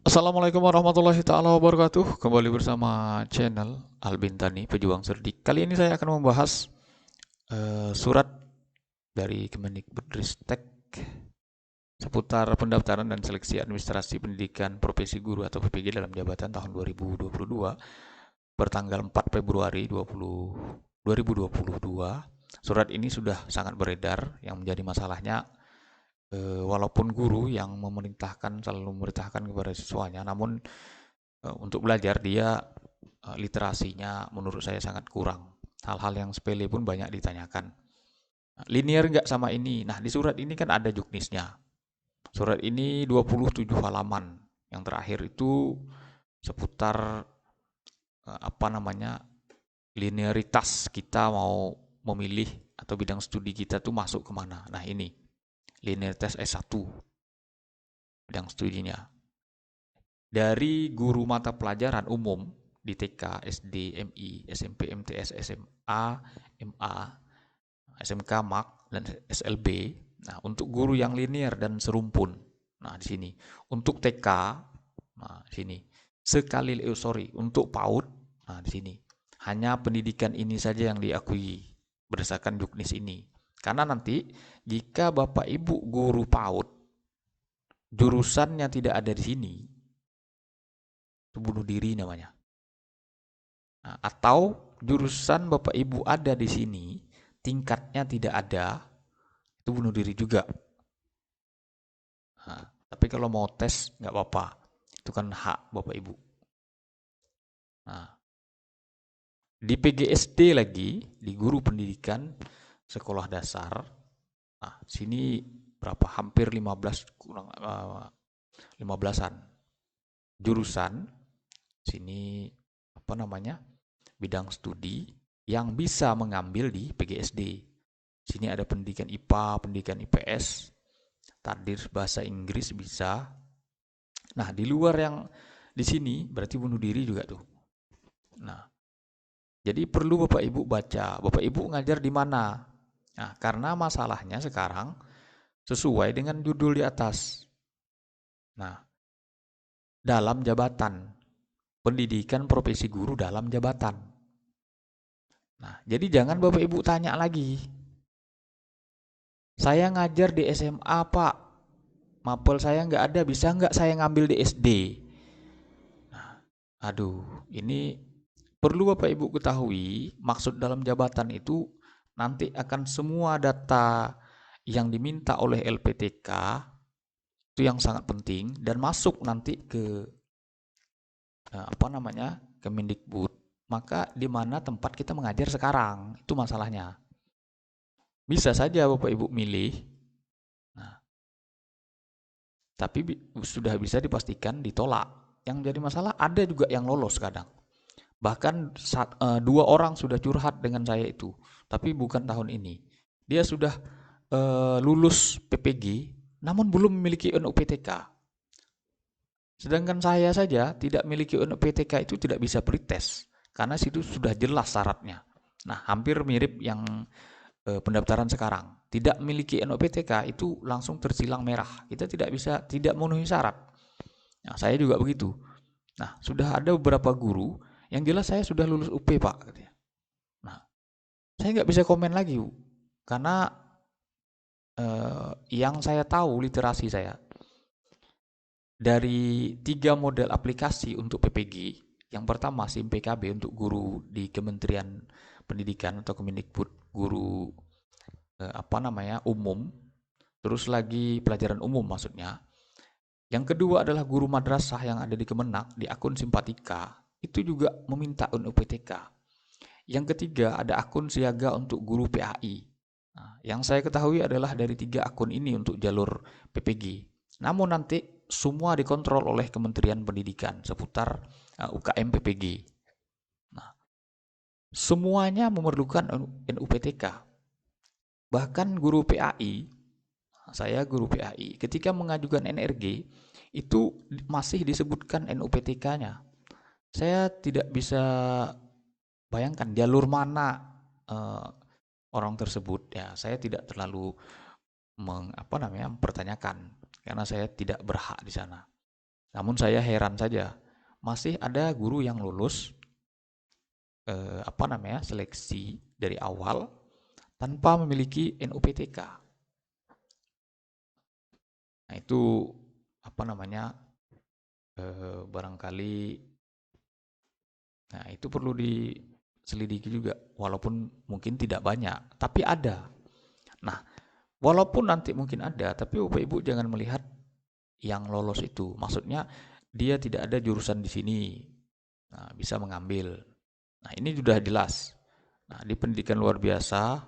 Assalamualaikum warahmatullahi taala wabarakatuh. Kembali bersama channel Albintani Pejuang Cerdik. Kali ini saya akan membahas surat dari Kemendikbudristek seputar pendaftaran dan seleksi administrasi pendidikan profesi guru atau PPG dalam jabatan tahun 2022 bertanggal 4 Februari 2022. Surat ini sudah sangat beredar. Yang menjadi masalahnya, walaupun guru yang selalu memerintahkan kepada siswanya, namun untuk belajar dia literasinya menurut saya sangat kurang. Hal-hal yang sepele pun banyak ditanyakan. Linear nggak sama ini? Nah, di surat ini kan ada juknisnya. Surat ini 27 halaman. Yang terakhir itu seputar apa namanya, linearitas kita mau memilih atau bidang studi kita tuh masuk kemana. Nah, ini linearitas S1 bidang studinya. Dari guru mata pelajaran umum di TK, SD, MI, SMP, MTS, SMA, MA, SMK, MAK, dan SLB. Nah, untuk guru yang linear dan serumpun. Nah, di sini. Untuk TK, nah, di sini. Untuk PAUD, nah, di sini. Hanya pendidikan ini saja yang diakui berdasarkan juknis ini. Karena nanti, jika Bapak Ibu guru PAUD, jurusannya tidak ada di sini, itu bunuh diri namanya. Nah, atau jurusan Bapak Ibu ada di sini, tingkatnya tidak ada, itu bunuh diri juga. Nah, tapi kalau mau tes nggak apa-apa, itu kan hak Bapak Ibu. Nah, di PGSD lagi, di guru pendidikan sekolah dasar, nah sini berapa? Hampir 15 kurang 15-an jurusan. Sini apa namanya? Bidang studi yang bisa mengambil di PGSD. Sini ada pendidikan IPA, pendidikan IPS, takdir bahasa Inggris bisa. Nah, di luar yang di sini berarti bunuh diri juga tuh. Nah, jadi perlu Bapak Ibu baca. Bapak Ibu ngajar di mana? Nah, karena masalahnya sekarang sesuai dengan judul di atas. Nah, dalam jabatan. Pendidikan profesi guru dalam jabatan. Nah, jadi jangan Bapak Ibu tanya lagi. Saya ngajar di SMA, Pak. Mapel saya nggak ada, bisa nggak saya ngambil di SD? Nah, aduh, ini perlu Bapak Ibu ketahui, maksud dalam jabatan itu nanti akan semua data yang diminta oleh LPTK itu yang sangat penting dan masuk nanti ke apa namanya, Kemendikbud. Maka di mana tempat kita mengajar sekarang, itu masalahnya. Bisa saja Bapak Ibu milih, nah, tapi sudah bisa dipastikan ditolak. Yang jadi masalah ada juga yang lolos kadang. Bahkan dua orang sudah curhat dengan saya itu, tapi bukan tahun ini. Dia sudah lulus PPG, namun belum memiliki UNUPTK. Sedangkan saya saja tidak memiliki UNUPTK itu tidak bisa pretest, karena situ sudah jelas syaratnya. Nah, hampir mirip yang pendaftaran sekarang. Tidak memiliki NUPTK itu langsung tersilang merah. Kita tidak memenuhi syarat. Nah, saya juga begitu. Nah, sudah ada beberapa guru yang jelas saya sudah lulus UP, Pak, katanya. Nah, saya nggak bisa komen lagi, Bu. Karena yang saya tahu literasi saya dari 3 model aplikasi untuk PPG. Yang pertama SIM PKB untuk guru di Kementerian Pendidikan atau Kemendikbud, guru apa namanya, umum, terus lagi pelajaran umum maksudnya. Yang kedua adalah guru madrasah yang ada di Kemenak di akun Simpatika, itu juga meminta UPTK. Yang ketiga ada akun siaga untuk guru PAI. Nah, yang saya ketahui adalah dari 3 akun ini untuk jalur PPG. Namun nanti semua dikontrol oleh Kementerian Pendidikan seputar UKM PPG. Nah, semuanya memerlukan NUPTK. Bahkan guru PAI, saya guru PAI, ketika mengajukan NRG, itu masih disebutkan NUPTK-nya. Saya tidak bisa bayangkan jalur mana eh, orang tersebut. Ya, saya tidak terlalu mempertanyakan karena saya tidak berhak di sana. Namun saya heran saja, masih ada guru yang lulus seleksi dari awal tanpa memiliki NUPTK. Nah itu barangkali, nah itu perlu diselidiki juga, walaupun mungkin tidak banyak, tapi ada. Nah, walaupun nanti mungkin ada, tapi Bapak Ibu jangan melihat yang lolos itu. Maksudnya dia tidak ada jurusan di sini, nah, bisa mengambil. Nah ini sudah jelas. Nah di pendidikan luar biasa,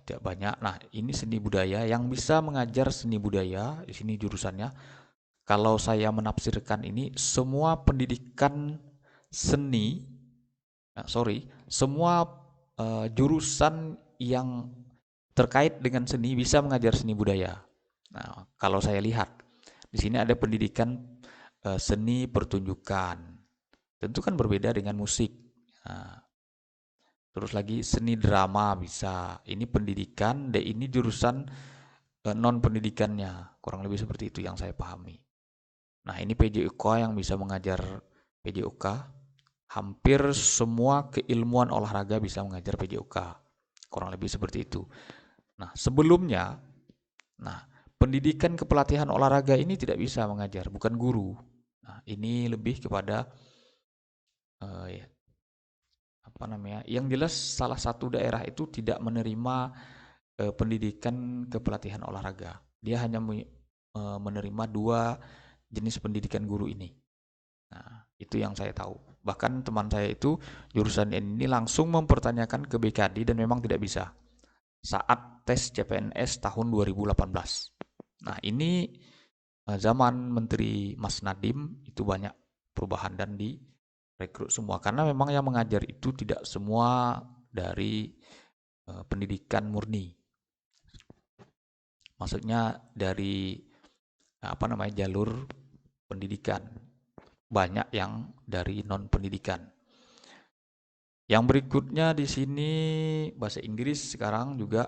tidak banyak. Nah ini seni budaya, yang bisa mengajar seni budaya, di sini jurusannya. Kalau saya menafsirkan ini, semua pendidikan seni, semua jurusan yang terkait dengan seni bisa mengajar seni budaya. Nah, kalau saya lihat di sini ada pendidikan seni pertunjukan, tentu kan berbeda dengan musik. Nah, terus lagi seni drama bisa. Ini pendidikan, dan ini jurusan non pendidikannya, kurang lebih seperti itu yang saya pahami. Nah, ini PJUK yang bisa mengajar PJUK. Hampir semua keilmuan olahraga bisa mengajar PJUK. Kurang lebih seperti itu. Nah, sebelumnya, pendidikan kepelatihan olahraga ini tidak bisa mengajar, bukan guru. Nah, ini lebih kepada yang jelas salah satu daerah itu tidak menerima pendidikan kepelatihan olahraga. Dia hanya menerima 2 jenis pendidikan guru ini. Nah, itu yang saya tahu. Bahkan teman saya itu jurusan ini langsung mempertanyakan ke BKD dan memang tidak bisa saat tes CPNS tahun 2018. Nah, ini zaman Menteri Mas Nadiem itu banyak perubahan dan direkrut semua, karena memang yang mengajar itu tidak semua dari pendidikan murni. Maksudnya dari jalur pendidikan. Banyak yang dari non pendidikan. Yang berikutnya di sini bahasa Inggris sekarang juga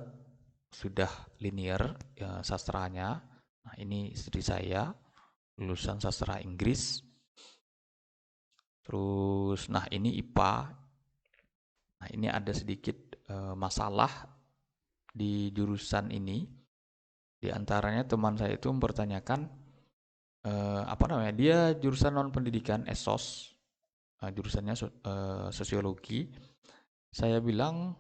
sudah linear ya, sastranya. Nah, ini istri saya lulusan sastra Inggris. Terus nah ini IPA. Nah, ini ada sedikit masalah di jurusan ini. Di antaranya teman saya itu mempertanyakan dia jurusan non pendidikan ESOS, jurusannya sosiologi. Saya bilang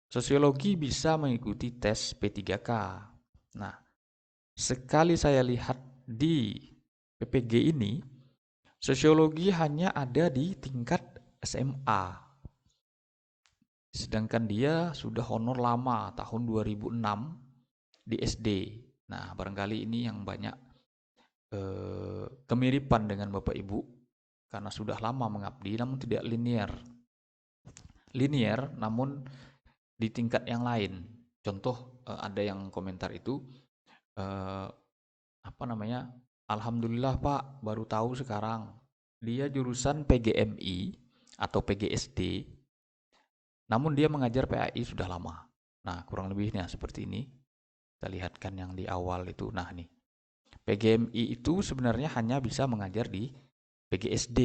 sosiologi bisa mengikuti tes P3K. Nah, sekali saya lihat di PPG ini, sosiologi hanya ada di tingkat SMA. Sedangkan dia sudah honor lama, tahun 2006 di SD. Nah, barangkali ini yang banyak kemiripan dengan Bapak Ibu, karena sudah lama mengabdi namun tidak linear. Linear namun di tingkat yang lain. Contoh ada yang komentar itu Alhamdulillah Pak, baru tahu sekarang dia jurusan PGMI atau PGSD, namun dia mengajar PAI sudah lama. Nah, kurang lebihnya seperti ini. Kita lihatkan yang di awal itu. Nah, nih. PGMI itu sebenarnya hanya bisa mengajar di PGSD.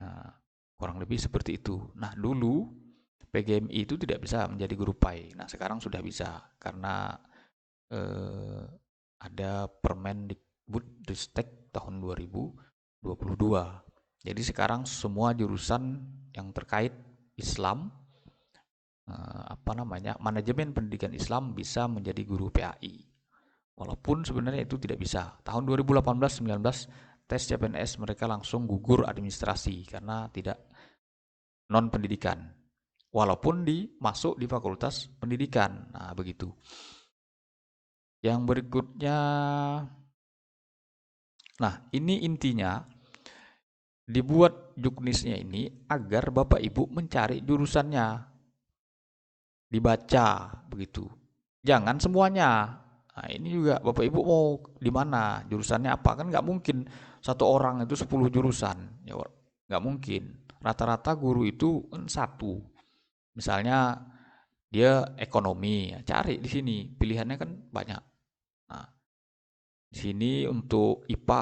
Nah, kurang lebih seperti itu. Nah, dulu PGMI itu tidak bisa menjadi guru PAI. Nah, sekarang sudah bisa karena ada Permendikbudristek tahun 2022. Jadi sekarang semua jurusan yang terkait Islam, manajemen pendidikan Islam bisa menjadi guru PAI. Walaupun sebenarnya itu tidak bisa. Tahun 2018-19 tes CPNS mereka langsung gugur administrasi karena tidak non pendidikan. Walaupun masuk di fakultas pendidikan. Nah, begitu. Yang berikutnya, nah ini intinya dibuat juknisnya ini agar Bapak Ibu mencari jurusannya, dibaca begitu. Jangan semuanya. Nah, ini juga Bapak Ibu mau di mana, jurusannya apa, kan nggak mungkin satu orang itu 10 jurusan, ya nggak mungkin. Rata-rata guru itu satu. Misalnya dia ekonomi, cari di sini pilihannya kan banyak. Nah, Di sini untuk IPA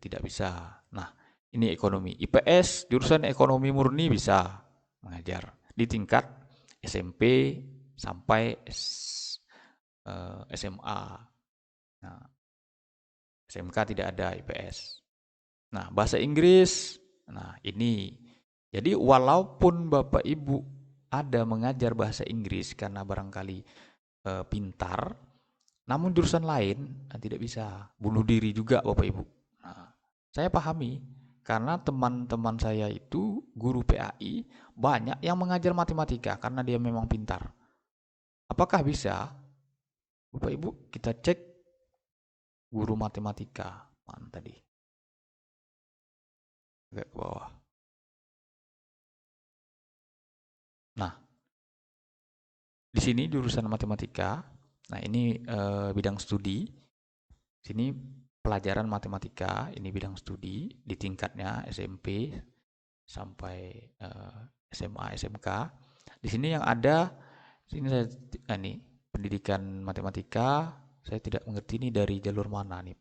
tidak bisa. Nah, ini ekonomi. IPS jurusan ekonomi murni bisa mengajar di tingkat SMP sampai SMA. Nah, SMK tidak ada IPS. Nah, bahasa Inggris. Nah, ini. Jadi walaupun Bapak Ibu ada mengajar bahasa Inggris karena barangkali pintar, namun jurusan lain tidak bisa. Bunuh diri juga Bapak Ibu. Nah, saya pahami karena teman-teman saya itu guru PAI banyak yang mengajar matematika karena dia memang pintar. Apakah bisa? Bapak Ibu, kita cek guru matematika. Mana tadi? Agak ke bawah. Nah, di sini jurusan matematika. Nah, ini bidang studi. Sini pelajaran matematika, ini bidang studi di tingkatnya SMP sampai SMA, SMK. Di sini yang ada, sini saya ini pendidikan matematika. Saya tidak mengerti ini dari jalur mana nih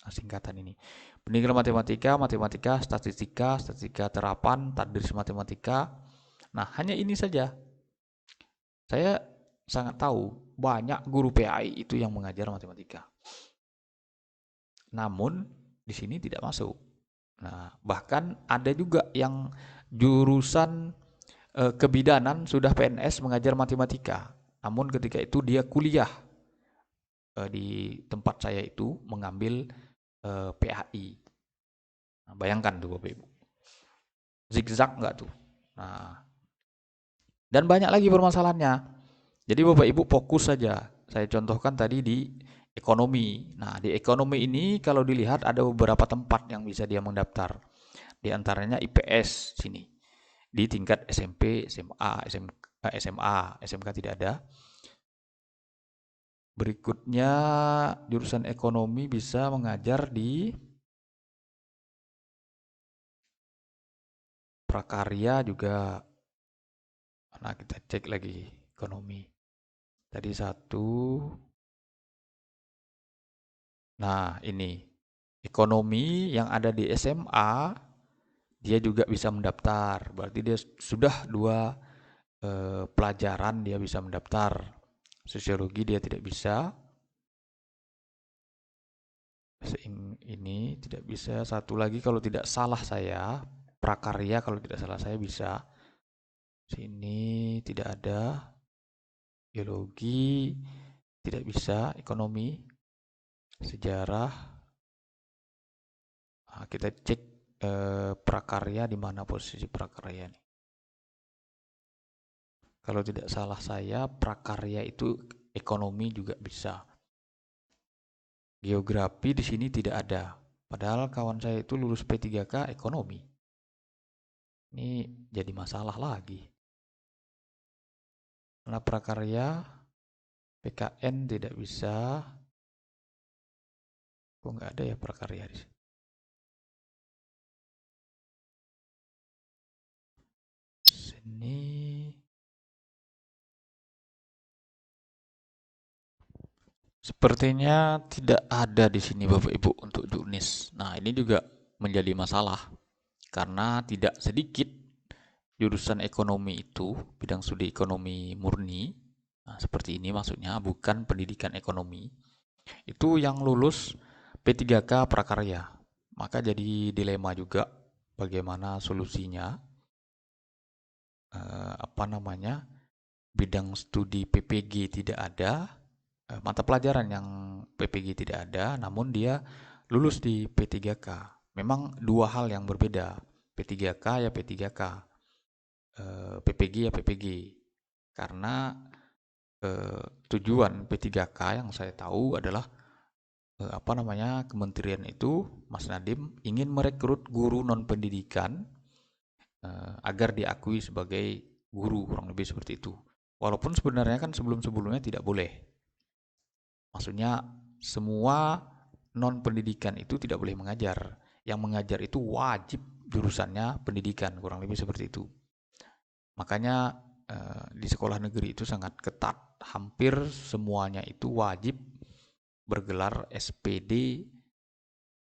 singkatan ini. Pendidikan matematika, matematika, statistika terapan, tadris matematika. Nah, hanya ini saja. Saya sangat tahu banyak guru PAI itu yang mengajar matematika. Namun di sini tidak masuk. Nah, bahkan ada juga yang jurusan kebidanan sudah PNS mengajar matematika. Namun ketika itu dia kuliah di tempat saya itu mengambil PAI. Nah, bayangkan tuh Bapak Ibu. Zigzag nggak tuh? Nah, dan banyak lagi permasalahannya. Jadi Bapak Ibu fokus saja. Saya contohkan tadi di ekonomi. Nah, di ekonomi ini kalau dilihat ada beberapa tempat yang bisa dia mendaftar. Di antaranya IPS sini. Di tingkat SMP, SMA, SMA, SMK tidak ada. Berikutnya jurusan ekonomi bisa mengajar di prakarya juga. Nah, kita cek lagi ekonomi. Tadi satu. Nah, ini ekonomi yang ada di SMA dia juga bisa mendaftar. Berarti dia sudah dua pelajaran dia bisa mendaftar. Sosiologi dia tidak bisa. Ini tidak bisa. Satu lagi kalau tidak salah saya, prakarya kalau tidak salah saya bisa. Sini tidak ada. Biologi tidak bisa. Ekonomi, sejarah. Nah, kita cek prakarya di mana posisi prakarya nih. Kalau tidak salah saya, prakarya itu ekonomi juga bisa. Geografi di sini tidak ada. Padahal kawan saya itu lulus P3K ekonomi. Ini jadi masalah lagi. Karena prakarya, PKN tidak bisa. Kok nggak ada ya prakarya di sini? Sini. Sepertinya tidak ada di sini Bapak Ibu untuk jurnis. Nah, ini juga menjadi masalah karena tidak sedikit jurusan ekonomi itu, bidang studi ekonomi murni, nah, seperti ini maksudnya, bukan pendidikan ekonomi, itu yang lulus P3K prakarya. Maka jadi dilema juga bagaimana solusinya, apa namanya, bidang studi PPG tidak ada, mata pelajaran yang PPG tidak ada, namun dia lulus di P3K. Memang dua hal yang berbeda, P3K ya P3K, PPG ya PPG. Karena tujuan P3K yang saya tahu adalah apa namanya, kementerian itu, Mas Nadiem ingin merekrut guru non pendidikan agar diakui sebagai guru, kurang lebih seperti itu. Walaupun sebenarnya kan sebelum-sebelumnya tidak boleh. Maksudnya semua non pendidikan itu tidak boleh mengajar. Yang mengajar itu wajib jurusannya pendidikan, kurang lebih seperti itu. Makanya di sekolah negeri itu sangat ketat. Hampir semuanya itu wajib bergelar SPD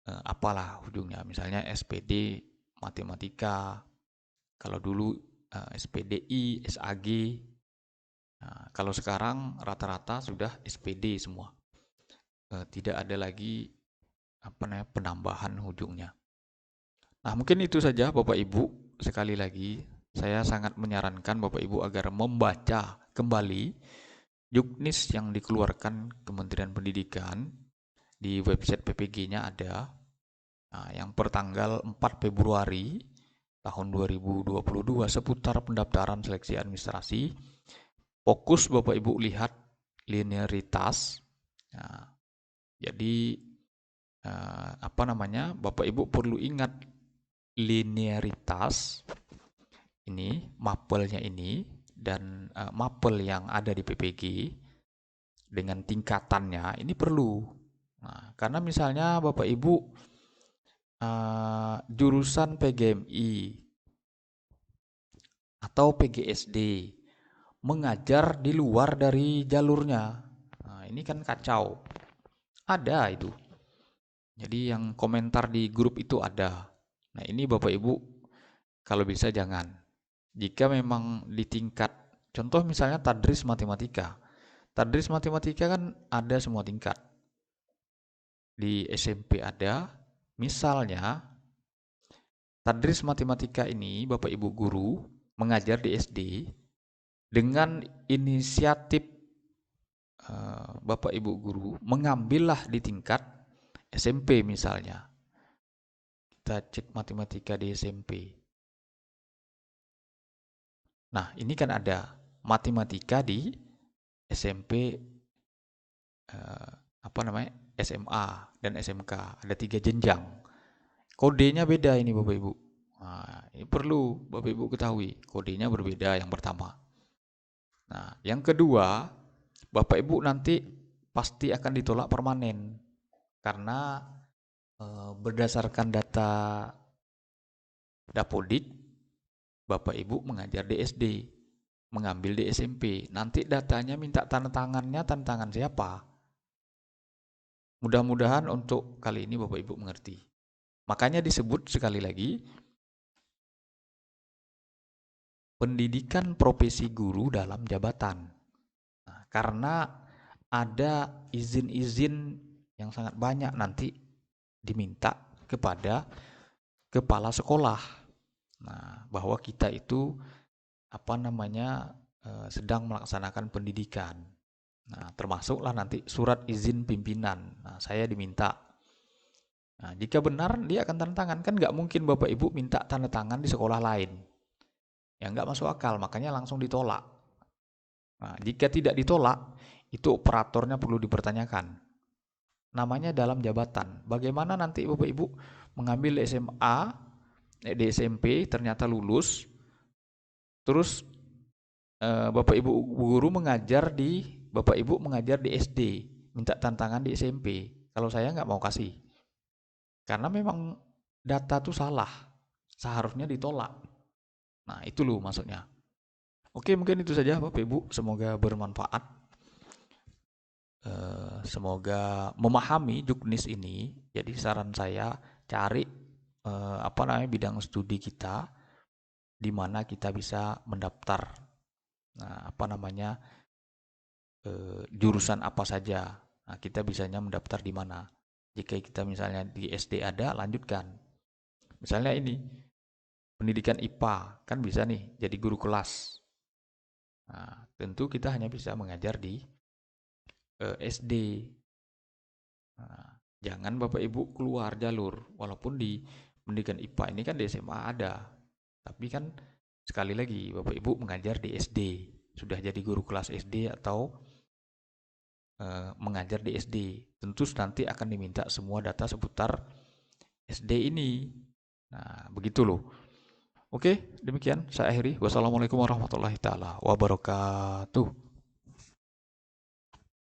apalah ujungnya, misalnya SPD Matematika, kalau dulu SPDI, SAG. Nah, kalau sekarang rata-rata sudah SPD semua. Tidak ada lagi penambahan ujungnya. Nah, mungkin itu saja Bapak Ibu. Sekali lagi, saya sangat menyarankan Bapak Ibu agar membaca kembali Juknis yang dikeluarkan Kementerian Pendidikan. Di website PPG-nya ada. Nah, yang pertanggal 4 Februari tahun 2022 seputar pendaftaran seleksi administrasi. Fokus Bapak Ibu lihat linearitas. Nah, jadi Bapak Ibu perlu ingat linearitas ini, mapelnya ini, dan mapel yang ada di PPG dengan tingkatannya ini perlu. Nah, karena misalnya Bapak Ibu jurusan PGMI atau PGSD mengajar di luar dari jalurnya. Nah, ini kan kacau. Ada itu. Jadi yang komentar di grup itu ada. Nah, ini Bapak Ibu kalau bisa jangan. Jika memang di tingkat, contoh misalnya tadris matematika. Tadris matematika kan ada semua tingkat. Di SMP ada, misalnya tadris matematika ini Bapak Ibu guru mengajar di SD dengan inisiatif Bapak Ibu guru mengambillah di tingkat SMP misalnya. Kita cek matematika di SMP. Nah, ini kan ada matematika di SMP SMA dan SMK. Ada 3 jenjang. Kodenya beda ini Bapak Ibu. Nah, ini perlu Bapak Ibu ketahui. Kodenya berbeda yang pertama. Nah, yang kedua, Bapak Ibu nanti pasti akan ditolak permanen. Karena berdasarkan data Dapodik, Bapak Ibu mengajar di SD, mengambil di SMP. Nanti datanya minta tanda tangannya, tanda tangan siapa? Mudah-mudahan untuk kali ini Bapak Ibu mengerti. Makanya disebut sekali lagi, pendidikan profesi guru dalam jabatan. Nah, karena ada izin-izin yang sangat banyak nanti diminta kepada kepala sekolah. Nah, bahwa kita itu sedang melaksanakan pendidikan. Nah, termasuklah nanti surat izin pimpinan. Nah, saya diminta. Nah, jika benar dia akan tanda tangan. Kan nggak mungkin Bapak Ibu minta tanda tangan di sekolah lain. Ya nggak masuk akal, makanya langsung ditolak. Nah, jika tidak ditolak, itu operatornya perlu dipertanyakan. Namanya dalam jabatan. Bagaimana nanti Bapak Ibu mengambil SMA, di SMP ternyata lulus, terus Bapak Ibu guru Bapak Ibu mengajar di SD, minta tantangan di SMP. Kalau saya nggak mau kasih. Karena memang data itu salah. Seharusnya ditolak. Nah, itu loh maksudnya. Oke, mungkin itu saja Bapak Ibu. Semoga bermanfaat. Semoga memahami Juknis ini. Jadi saran saya cari bidang studi kita di mana kita bisa mendaftar. Jurusan apa saja. Nah, kita bisanya mendaftar di mana. Jika kita misalnya di SD ada, lanjutkan. Misalnya ini, pendidikan IPA, kan bisa nih jadi guru kelas. Nah, tentu kita hanya bisa mengajar di SD. Nah, jangan Bapak Ibu keluar jalur, walaupun di pendidikan IPA ini kan di SMA ada. Tapi kan sekali lagi Bapak Ibu mengajar di SD, sudah jadi guru kelas SD atau mengajar di SD. Tentu nanti akan diminta semua data seputar SD ini. Nah, begitu loh. Oke, demikian saya akhiri. Wassalamualaikum warahmatullahi taala wabarakatuh.